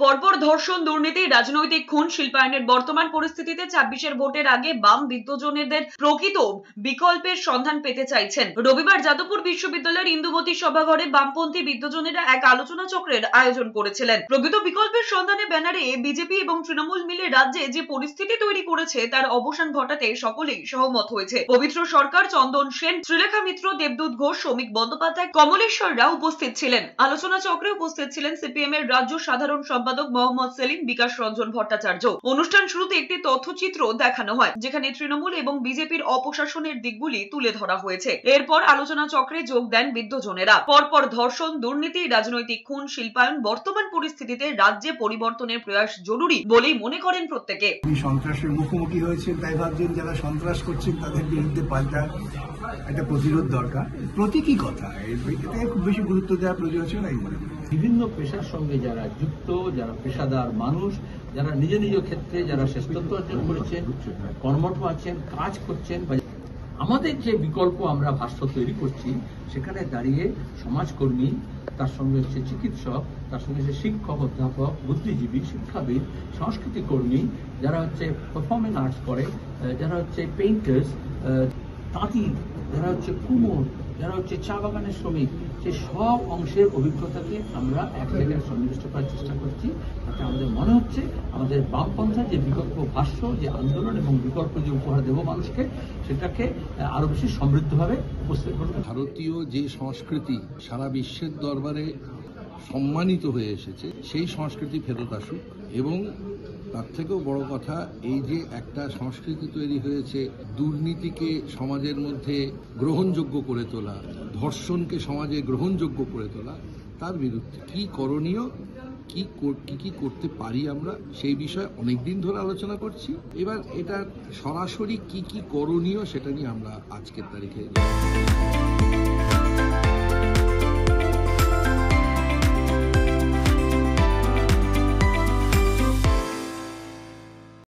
পরপর ধর্ষণ, দুর্নীতি, রাজনৈতিক খুন, শিল্পায়নের বর্তমান পরিস্থিতিতে ২৬-এর ভোটের আগে বাম বিদ্বজনেদের প্রকৃত বিকল্পের সন্ধান পেতে চাইছেন। রবিবার যাদবপুর বিশ্ববিদ্যালয়ের ইন্দুমতী সভাঘরে বামপন্থী বিদ্বজনেরা এক আলোচনা চক্রের আয়োজন করেছিলেন। প্রকৃত বিকল্পের সন্ধানে ব্যানারে বিজেপি এবং তৃণমূল মিলে রাজ্যে যে পরিস্থিতি তৈরি করেছে তার অবসান ঘটাতে সকলেই সহমত হয়েছে। পবিত্র সরকার, চন্দন সেন, শ্রীলেখা মিত্র, দেবদূত ঘোষ, শ্রমিক বন্দ্যোপাধ্যায়, কমলেশ্বররা উপস্থিত ছিলেন। আলোচনা চক্রে উপস্থিত ছিলেন সিপিএম এর রাজ্য সাধারণ সম্পাদক মোহাম্মদ সেলিম, বিকাশ রঞ্জন ভট্টাচার্য। অনুষ্ঠান শুরুতে একটি তথ্যচিত্র দেখানো হয়, যেখানে তৃণমূল এবং বিজেপির অপশাসনের দিকগুলি তুলে ধরা হয়েছে। এরপর আলোচনা চক্রে যোগ দেন বিদ্বজনেরা। পরপর ধর্ষণ, দুর্নীতি, রাজনৈতিক খুন, শিল্পায়ন, বর্তমান পরিস্থিতিতে রাজ্যে পরিবর্তনের প্রয়াস জরুরি বলেই মনে করেন প্রত্যেকে। সন্ত্রাসের মুখোমুখি হয়েছে, তাই ভাবছেন যারা সন্ত্রাস করছেন তাদের বিরুদ্ধে পাল্টা একটা প্রতিরোধ দরকার। প্রতীকী কথা, এতে খুব বেশি গুরুত্ব দেওয়ার প্রয়োজন আছে না, মনে করি। বিভিন্ন পেশার সঙ্গে যারা যুক্ত, যারা পেশাদার মানুষ, যারা নিজ নিজ ক্ষেত্রে যারা শ্রেষ্ঠত্ব অর্জন করেছেন, কর্মঠ আছেন, কাজ করছেন, আমাদের যে বিকল্প আমরা ভাষ্য তৈরি করছি, সেখানে দাঁড়িয়ে সমাজকর্মী, তার সঙ্গে হচ্ছে চিকিৎসক, তার সঙ্গে হচ্ছে শিক্ষক, অধ্যাপক, বুদ্ধিজীবী, শিক্ষাবিদ, সংস্কৃতি কর্মী, যারা হচ্ছে পারফর্মিং আর্টস করে, যারা হচ্ছে পেইন্টার্স, তাঁতি, যারা হচ্ছে কুমোর, যারা হচ্ছে চা বাগানের শ্রমিক, সেই সব অংশের অভিজ্ঞতাকে আমরা এক জায়গায় সন্নিবিষ্ট করার চেষ্টা করছি। তাতে আমাদের মনে হচ্ছে আমাদের বামপন্থার যে বিকল্প ভাষ্য, যে আন্দোলন এবং বিকল্প যে উপহার দেব মানুষকে, সেটাকে আরো বেশি সমৃদ্ধভাবে উপস্থিত করবে। ভারতীয় যে সংস্কৃতি সারা বিশ্বের দরবারে সম্মানিত হয়ে এসেছে, সেই সংস্কৃতি ফেরত আসুক। এবং তার থেকেও বড় কথা, এই যে একটা সংস্কৃতি তৈরি হয়েছে দুর্নীতিকে সমাজের মধ্যে গ্রহণযোগ্য করে তোলা, ধর্ষণকে সমাজে গ্রহণযোগ্য করে তোলা, তার বিরুদ্ধে কি করণীয়, কি করতে পারি আমরা, সেই বিষয়ে অনেকদিন ধরে আলোচনা করছি। এবার এটা সরাসরি কি করণীয় সেটা নিয়ে আমরা আজকের তারিখে